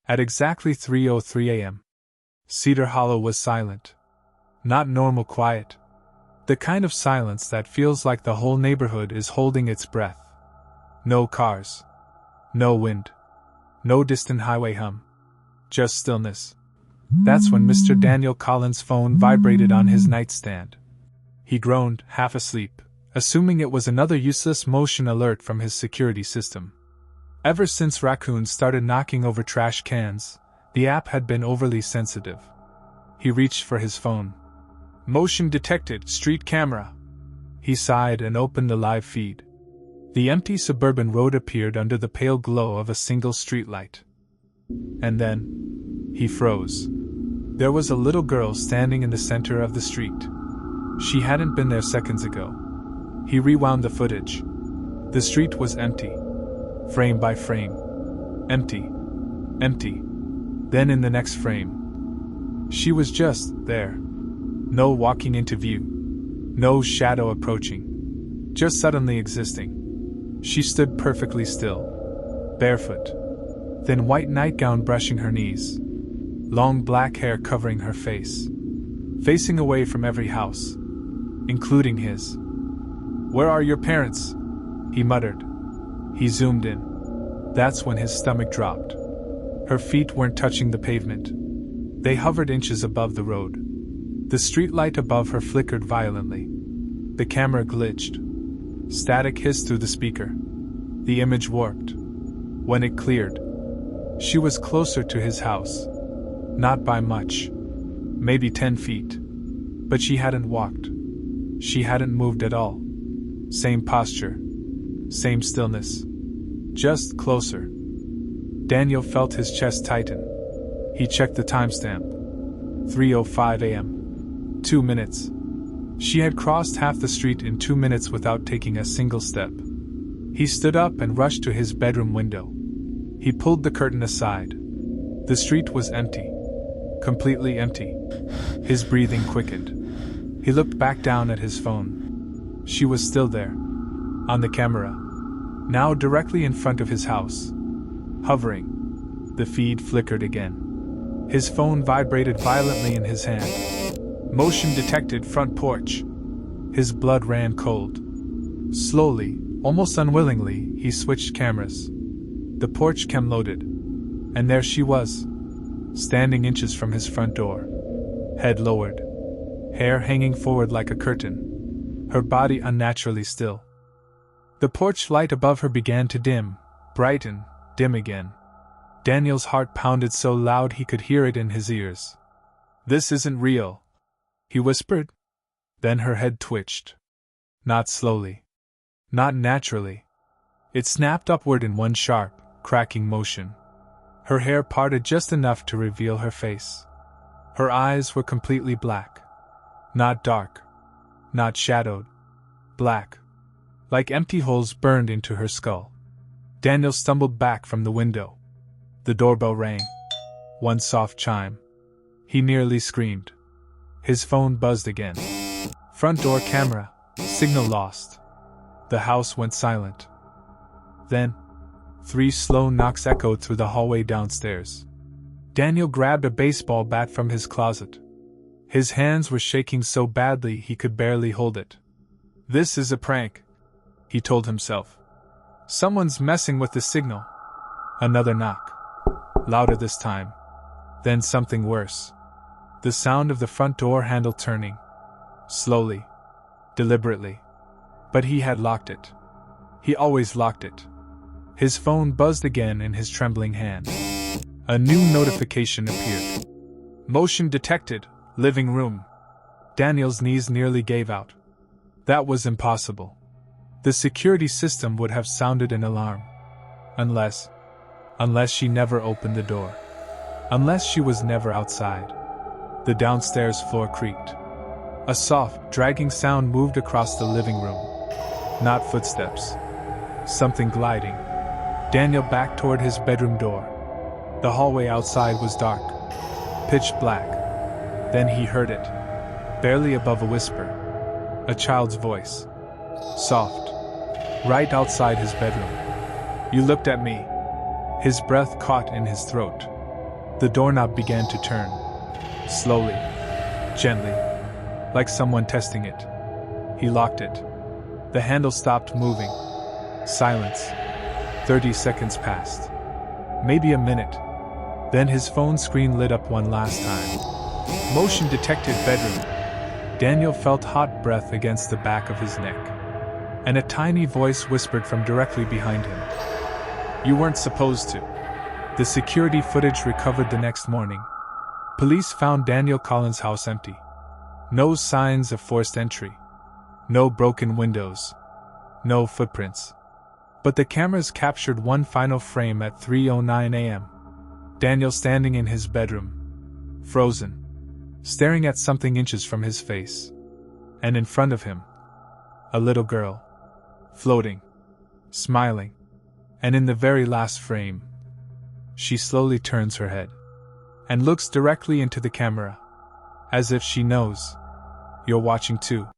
At exactly 3:03 a.m., Cedar Hollow was silent. Not normal quiet. The kind of silence that feels like the whole neighborhood is holding its breath. No cars. No wind. No distant highway hum. Just stillness. That's when Mr. Daniel Collins' phone vibrated on his nightstand. He groaned, half asleep, assuming it was another useless motion alert from his security system. Ever since raccoons started knocking over trash cans, the app had been overly sensitive. He reached for his phone. Motion detected, street camera. He sighed and opened the live feed. The empty suburban road appeared under the pale glow of a single streetlight. And then, he froze. There was a little girl standing in the center of the street. She hadn't been there seconds ago. He rewound the footage. The street was empty. Frame by frame. Empty. Empty. Then in the next frame, she was just there. No walking into view. No shadow approaching. Just suddenly existing. She stood perfectly still. Barefoot. Thin white nightgown brushing her knees. Long black hair covering her face. Facing away from every house, including his. "Where are your parents?" he muttered. He zoomed in. That's when his stomach dropped. Her feet weren't touching the pavement. They hovered inches above the road. The streetlight above her flickered violently. The camera glitched. Static hissed through the speaker. The image warped. When it cleared, she was closer to his house. Not by much. Maybe 10 feet. But she hadn't walked. She hadn't moved at all. Same posture. Same stillness. Just closer. Daniel felt his chest tighten. He checked the timestamp. 3:05 a.m. 2 minutes. She had crossed half the street in 2 minutes without taking a single step. He stood up and rushed to his bedroom window. He pulled the curtain aside. The street was empty. Completely empty. His breathing quickened. He looked back down at his phone. She was still there. On the camera. Now directly in front of his house. Hovering. The feed flickered again. His phone vibrated violently in his hand. Motion detected, front porch. His blood ran cold. Slowly, almost unwillingly, he switched cameras. The porch cam loaded. And there she was. Standing inches from his front door. Head lowered. Hair hanging forward like a curtain. Her body unnaturally still. The porch light above her began to dim, brighten, dim again. Daniel's heart pounded so loud he could hear it in his ears. "This isn't real," he whispered. Then her head twitched. Not slowly. Not naturally. It snapped upward in one sharp, cracking motion. Her hair parted just enough to reveal her face. Her eyes were completely black. Not dark. Not shadowed. Black. Like empty holes burned into her skull. Daniel stumbled back from the window. The doorbell rang. One soft chime. He nearly screamed. His phone buzzed again. Front door camera. Signal lost. The house went silent. Then, 3 slow knocks echoed through the hallway downstairs. Daniel grabbed a baseball bat from his closet. His hands were shaking so badly he could barely hold it. "This is a prank," he told himself. "Someone's messing with the signal." Another knock. Louder this time. Then something worse. The sound of the front door handle turning. Slowly. Deliberately. But he had locked it. He always locked it. His phone buzzed again in his trembling hand. A new notification appeared. "Motion detected, living room." Daniel's knees nearly gave out. That was impossible. The security system would have sounded an alarm. Unless she never opened the door. Unless she was never outside. The downstairs floor creaked. A soft, dragging sound moved across the living room. Not footsteps. Something gliding. Daniel backed toward his bedroom door. The hallway outside was dark. Pitch black. Then he heard it. Barely above a whisper. A child's voice. Soft. Right outside his bedroom. "You looked at me." His breath caught in his throat. The doorknob began to turn. Slowly. Gently. Like someone testing it. He locked it. The handle stopped moving. Silence. 30 seconds passed. Maybe a minute. Then his phone screen lit up one last time. Motion detected bedroom. Daniel felt hot breath against the back of his neck. And a tiny voice whispered from directly behind him. You weren't supposed to. The security footage recovered the next morning. Police found Daniel Collins' house empty. No signs of forced entry. No broken windows. No footprints. But the cameras captured one final frame at 3:09 a.m. Daniel standing in his bedroom. Frozen. Staring at something inches from his face. And in front of him, a little girl. Floating. Smiling. And in the very last frame, she slowly turns her head. And looks directly into the camera. As if she knows. You're watching too.